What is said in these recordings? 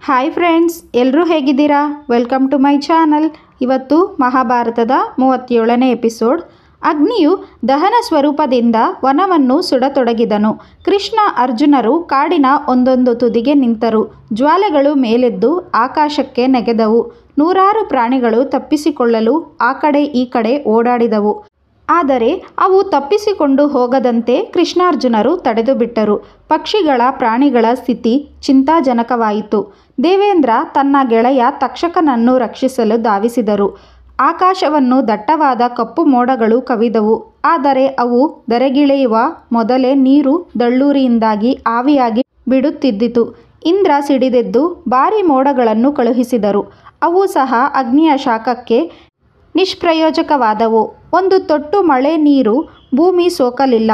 Hi friends, ಎಲ್ಲರೂ ಹೇಗಿದ್ದೀರಾ? Welcome to my channel. ಇವತ್ತು ಮಹಾಭಾರತದ 37ನೇ ಎಪಿಸೋಡ್. ಅಗ್ನಿಯು ದಹನ ಸ್ವರೂಪದಿಂದ ವನವನ್ನು ಸುಡತೊಡಗಿದನು. ಕೃಷ್ಣ ಅರ್ಜುನರು ಕಾಡಿನ ಒಂದೊಂದು ತುದಿಗೆ ನಿಂತರು. ಜ್ವಾಲೆಗಳು ಮೇಲೆದ್ದು ಆಕಾಶಕ್ಕೆ ನೆಗೆದವು. ನೂರಾರು ಪ್ರಾಣಿಗಳು ತಪ್ಪಿಸಿಕೊಳ್ಳಲು ಆ ಕಡೆ ಈ ಕಡೆ ಓಡಾಡಿದವು. ಆದರೆ ಅವು ತಪ್ಪಿಸಿಕೊಂಡು ಹೋಗದಂತೆ ಕೃಷ್ಣಾರ್ಜುನರು ತಡೆದುಬಿಟ್ಟರು. ಪಕ್ಷಿಗಳ ಪ್ರಾಣಿಗಳ ಸ್ಥಿತಿ ಚಿಂತಾಜನಕವಾಯಿತು. ದೇವೇಂದ್ರ ತನ್ನ ಗೆಳೆಯ ತಕ್ಷಕನನ್ನು ರಕ್ಷಿಸಲು ಧಾವಿಸಿದರು. ಆಕಾಶವನ್ನು ದಟ್ಟವಾದ ಕಪ್ಪು ಮೋಡಗಳು ಕವಿದವು. ಆದರೆ ಅವು ಧರೆಗಿಳಿಯುವ ಮೊದಲೇ ನೀರು ದಳ್ಳೂರಿಯಿಂದಾಗಿ ಆವಿಯಾಗಿ ಬಿಡುತ್ತಿದ್ದಿತು. ಇಂದ್ರ ಸಿಡಿದೆದ್ದು ಭಾರೀ ಮೋಡಗಳನ್ನು ಕಳುಹಿಸಿದರು. ಅವು ಸಹ ಅಗ್ನಿಯ ಶಾಖಕ್ಕೆ ನಿಷ್ಪ್ರಯೋಜಕವಾದವು. ಒಂದು ತೊಟ್ಟು ಮಳೆ ನೀರು ಭೂಮಿ ಸೋಕಲಿಲ್ಲ.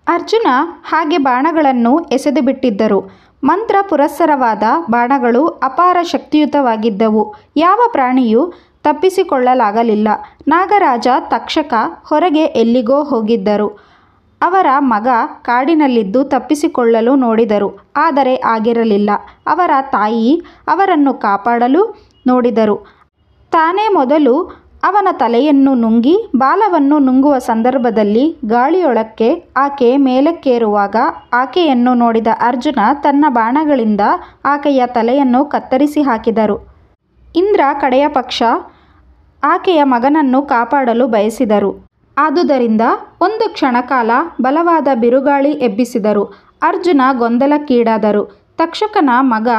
ಅರ್ಜುನ ಹಾಗೆ ಬಾಣಗಳನ್ನು ಎಸೆದು ಬಿಟ್ಟಿದ್ದರು. ಮಂತ್ರ ಪುರಸ್ಸರವಾದ ಬಾಣಗಳು ಅಪಾರ ಶಕ್ತಿಯುತವಾಗಿದ್ದವು. ಯಾವ ಪ್ರಾಣಿಯೂ ತಪ್ಪಿಸಿಕೊಳ್ಳಲಾಗಲಿಲ್ಲ. ನಾಗರಾಜ ತಕ್ಷಕ ಹೊರಗೆ ಎಲ್ಲಿಗೋ ಹೋಗಿದ್ದರು. ಅವರ ಮಗ ಕಾಡಿನಲ್ಲಿದ್ದು ತಪ್ಪಿಸಿಕೊಳ್ಳಲು ನೋಡಿದರು. ಆದರೆ ಆಗಿರಲಿಲ್ಲ. ಅವರ ತಾಯಿ ಅವರನ್ನು ಕಾಪಾಡಲು ನೋಡಿದರು. ತಾನೇ ಮೊದಲು ಅವನ ತಲೆಯನ್ನು ನುಂಗಿ ಬಾಲವನ್ನು ನುಂಗುವ ಸಂದರ್ಭದಲ್ಲಿ ಗಾಳಿಯೊಳಕ್ಕೆ ಆಕೆ ಮೇಲಕ್ಕೇರುವಾಗ ಆಕೆಯನ್ನು ನೋಡಿದ ಅರ್ಜುನ ತನ್ನ ಬಾಣಗಳಿಂದ ಆಕೆಯ ತಲೆಯನ್ನು ಕತ್ತರಿಸಿ ಹಾಕಿದರು. ಇಂದ್ರ ಕಡೆಯ ಪಕ್ಷ ಆಕೆಯ ಮಗನನ್ನು ಕಾಪಾಡಲು ಬಯಸಿದರು. ಆದುದರಿಂದ ಒಂದು ಕ್ಷಣಕಾಲ ಬಲವಾದ ಬಿರುಗಾಳಿ ಎಬ್ಬಿಸಿದರು. ಅರ್ಜುನ ಗೊಂದಲಕ್ಕೀಡಾದರು. ತಕ್ಷಕನ ಮಗ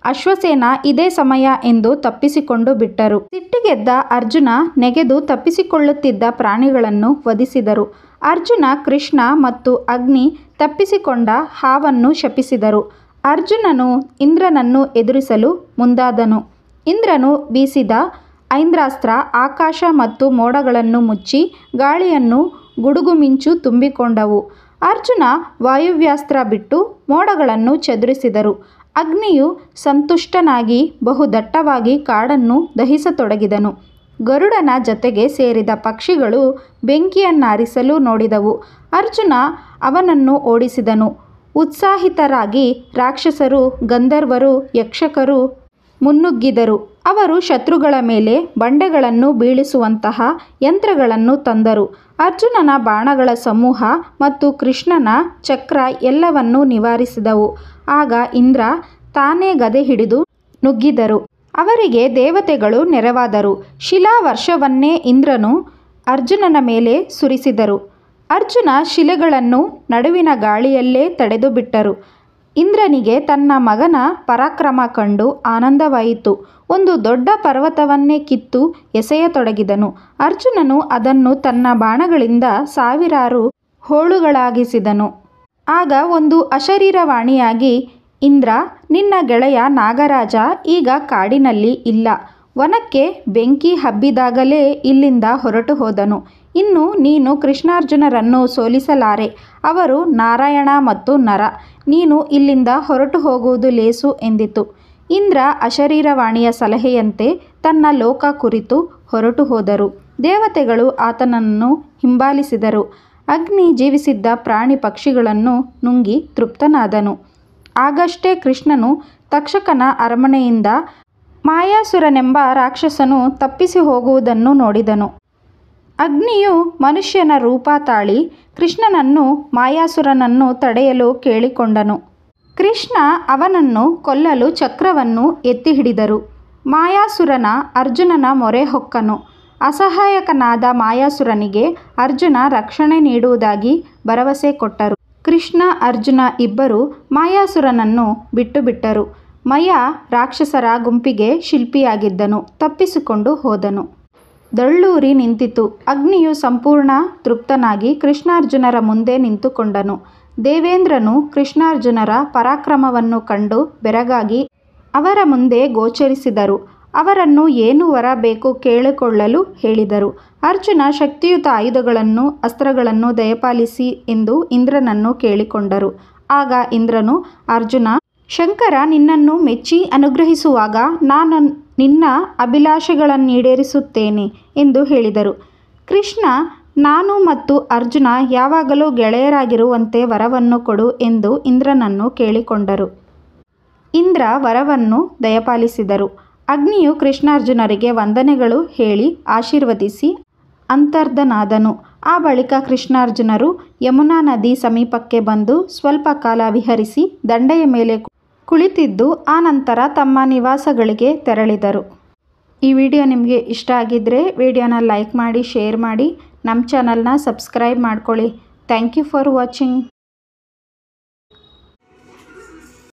ಅಶ್ವಸೇನ ಇದೇ ಸಮಯ ಎಂದು ತಪ್ಪಿಸಿಕೊಂಡು ಬಿಟ್ಟರು. ಸಿಟ್ಟಿಗೆದ್ದ ಅರ್ಜುನ ನೆಗೆದು ತಪ್ಪಿಸಿಕೊಳ್ಳುತ್ತಿದ್ದ ಪ್ರಾಣಿಗಳನ್ನು ವಧಿಸಿದರು. ಅರ್ಜುನ ಕೃಷ್ಣ ಮತ್ತು ಅಗ್ನಿ ತಪ್ಪಿಸಿಕೊಂಡ ಹಾವನ್ನು ಶಪಿಸಿದರು. ಅರ್ಜುನನು ಇಂದ್ರನನ್ನು ಎದುರಿಸಲು ಮುಂದಾದನು. ಇಂದ್ರನು ಬೀಸಿದ ಐಂದ್ರಾಸ್ತ್ರ ಆಕಾಶ ಮತ್ತು ಮೋಡಗಳನ್ನು ಮುಚ್ಚಿ ಗಾಳಿಯನ್ನು ಗುಡುಗುಮಿಂಚು ತುಂಬಿಕೊಂಡವು. ಅರ್ಜುನ ವಾಯುವ್ಯಾಸ್ತ್ರ ಬಿಟ್ಟು ಮೋಡಗಳನ್ನು ಚದುರಿಸಿದರು. ಅಗ್ನಿಯು ಸಂತುಷ್ಟನಾಗಿ ಬಹುದಟ್ಟವಾಗಿ ಕಾಡನ್ನು ದಹಿಸತೊಡಗಿದನು. ಗರುಡನ ಜತೆಗೆ ಸೇರಿದ ಪಕ್ಷಿಗಳು ಬೆಂಕಿಯನ್ನಾರಿಸಲು ನೋಡಿದವು. ಅರ್ಜುನ ಅವನನ್ನು ಓಡಿಸಿದನು. ಉತ್ಸಾಹಿತರಾಗಿ ರಾಕ್ಷಸರು, ಗಂಧರ್ವರು, ಯಕ್ಷಕರು ಮುನ್ನುಗ್ಗಿದರು. ಅವರು ಶತ್ರುಗಳ ಮೇಲೆ ಬಂಡೆಗಳನ್ನು ಬೀಳಿಸುವಂತಹ ಯಂತ್ರಗಳನ್ನು ತಂದರು. ಅರ್ಜುನನ ಬಾಣಗಳ ಸಮೂಹ ಮತ್ತು ಕೃಷ್ಣನ ಚಕ್ರ ಎಲ್ಲವನ್ನೂ ನಿವಾರಿಸಿದವು. ಆಗ ಇಂದ್ರ ತಾನೇ ಗದೆ ಹಿಡಿದು ನುಗ್ಗಿದರು. ಅವರಿಗೆ ದೇವತೆಗಳು ನೆರವಾದರು. ಶಿಲಾವರ್ಷವನ್ನೇ ಇಂದ್ರನು ಅರ್ಜುನನ ಮೇಲೆ ಸುರಿಸಿದರು. ಅರ್ಜುನ ಶಿಲೆಗಳನ್ನು ನಡುವಿನ ಗಾಳಿಯಲ್ಲೇ ತಡೆದು ಬಿಟ್ಟರು. ಇಂದ್ರನಿಗೆ ತನ್ನ ಮಗನ ಪರಾಕ್ರಮ ಕಂಡು ಆನಂದವಾಯಿತು. ಒಂದು ದೊಡ್ಡ ಪರ್ವತವನ್ನೇ ಕಿತ್ತು ಎಸೆಯತೊಡಗಿದನು. ಅರ್ಜುನನು ಅದನ್ನು ತನ್ನ ಬಾಣಗಳಿಂದ ಸಾವಿರಾರು ಹೋಳುಗಳಾಗಿಸಿದನು. ಆಗ ಒಂದು ಅಶರೀರವಾಣಿಯಾಗಿ, ಇಂದ್ರ, ನಿನ್ನ ಗೆಳೆಯ ನಾಗರಾಜ ಈಗ ಕಾಡಿನಲ್ಲಿ ಇಲ್ಲ. ವನಕ್ಕೆ ಬೆಂಕಿ ಹಬ್ಬಿದಾಗಲೇ ಇಲ್ಲಿಂದ ಹೊರಟು ಹೋದನು. ಇನ್ನು ನೀನು ಕೃಷ್ಣಾರ್ಜುನರನ್ನು ಸೋಲಿಸಲಾರೆ. ಅವರು ನಾರಾಯಣ ಮತ್ತು ನರ. ನೀನು ಇಲ್ಲಿಂದ ಹೊರಟು ಹೋಗುವುದು ಲೇಸು ಎಂದಿತು. ಇಂದ್ರ ಅಶರೀರವಾಣಿಯ ಸಲಹೆಯಂತೆ ತನ್ನ ಲೋಕ ಕುರಿತು ಹೊರಟು ಹೋದರು. ದೇವತೆಗಳು ಆತನನ್ನು ಹಿಂಬಾಲಿಸಿದರು. ಅಗ್ನಿ ಜೀವಿಸಿದ್ದ ಪ್ರಾಣಿ ಪಕ್ಷಿಗಳನ್ನು ನುಂಗಿ ತೃಪ್ತನಾದನು. ಆಗಷ್ಟೇ ಕೃಷ್ಣನು ತಕ್ಷಕನ ಅರಮನೆಯಿಂದ ಮಾಯಾಸುರನೆಂಬ ರಾಕ್ಷಸನು ತಪ್ಪಿಸಿ ಹೋಗುವುದನ್ನು ನೋಡಿದನು. ಅಗ್ನಿಯು ಮನುಷ್ಯನ ರೂಪ ತಾಳಿ ಕೃಷ್ಣನನ್ನು ಮಾಯಾಸುರನನ್ನು ತಡೆಯಲು ಕೇಳಿಕೊಂಡನು. ಕೃಷ್ಣ ಅವನನ್ನು ಕೊಲ್ಲಲು ಚಕ್ರವನ್ನು ಎತ್ತಿ ಹಿಡಿದರು. ಮಾಯಾಸುರನ ಅರ್ಜುನನ ಮೊರೆ ಹೊಕ್ಕನು. ಅಸಹಾಯಕನಾದ ಮಾಯಾಸುರನಿಗೆ ಅರ್ಜುನ ರಕ್ಷಣೆ ನೀಡುವುದಾಗಿ ಭರವಸೆ ಕೊಟ್ಟರು. ಕೃಷ್ಣ ಅರ್ಜುನ ಇಬ್ಬರು ಮಾಯಾಸುರನನ್ನು ಬಿಟ್ಟು ಬಿಟ್ಟರು. ಮಯ ರಾಕ್ಷಸರ ಗುಂಪಿಗೆ ಶಿಲ್ಪಿಯಾಗಿದ್ದನು. ತಪ್ಪಿಸಿಕೊಂಡು ಹೋದನು. ದಳ್ಳೂರಿ ನಿಂತಿತು. ಅಗ್ನಿಯು ಸಂಪೂರ್ಣ ತೃಪ್ತನಾಗಿ ಕೃಷ್ಣಾರ್ಜುನರ ಮುಂದೆ ನಿಂತುಕೊಂಡನು. ದೇವೇಂದ್ರನು ಕೃಷ್ಣಾರ್ಜುನರ ಪರಾಕ್ರಮವನ್ನು ಕಂಡು ಬೆರಗಾಗಿ ಅವರ ಮುಂದೆ ಗೋಚರಿಸಿದರು. ಅವರನ್ನು ಏನು ವರ ಬೇಕು ಕೇಳಿಕೊಳ್ಳಲು ಹೇಳಿದರು. ಅರ್ಜುನ ಶಕ್ತಿಯುತ ಆಯುಧಗಳನ್ನು, ಅಸ್ತ್ರಗಳನ್ನು ದಯಪಾಲಿಸಿ ಎಂದು ಇಂದ್ರನನ್ನು ಕೇಳಿಕೊಂಡರು. ಆಗ ಇಂದ್ರನು, ಅರ್ಜುನ, ಶಂಕರ ನಿನ್ನನ್ನು ಮೆಚ್ಚಿ ಅನುಗ್ರಹಿಸುವಾಗ ನಾನು ನಿನ್ನ ಅಭಿಲಾಷೆಗಳನ್ನೀಡೇರಿಸುತ್ತೇನೆ ಎಂದು ಹೇಳಿದರು. ಕೃಷ್ಣ, ನಾನು ಮತ್ತು ಅರ್ಜುನ ಯಾವಾಗಲೂ ಗೆಳೆಯರಾಗಿರುವಂತೆ ವರವನ್ನು ಕೊಡು ಎಂದು ಇಂದ್ರನನ್ನು ಕೇಳಿಕೊಂಡರು. ಇಂದ್ರ ವರವನ್ನು ದಯಪಾಲಿಸಿದರು. ಅಗ್ನಿಯು ಕೃಷ್ಣಾರ್ಜುನರಿಗೆ ವಂದನೆಗಳು ಹೇಳಿ ಆಶೀರ್ವದಿಸಿ ಅಂತರ್ಧನಾದನು. ಆ ಬಳಿಕ ಕೃಷ್ಣಾರ್ಜುನರು ಯಮುನಾ ನದಿ ಸಮೀಪಕ್ಕೆ ಬಂದು ಸ್ವಲ್ಪ ಕಾಲ ವಿಹರಿಸಿ ದಂಡೆಯ ಮೇಲೆ ಕುಳಿತಿದ್ದು ಆನಂತರ ತಮ್ಮ ನಿವಾಸಗಳಿಗೆ ತೆರಳಿದರು. ಈ ವಿಡಿಯೋ ನಿಮಗೆ ಇಷ್ಟ ಆಗಿದ್ದರೆ ವಿಡಿಯೋನ ಲೈಕ್ ಮಾಡಿ, ಶೇರ್ ಮಾಡಿ, ನಮ್ಮ ಚಾನಲ್ನ ಸಬ್ಸ್ಕ್ರೈಬ್ ಮಾಡ್ಕೊಳ್ಳಿ. Thank you for watching.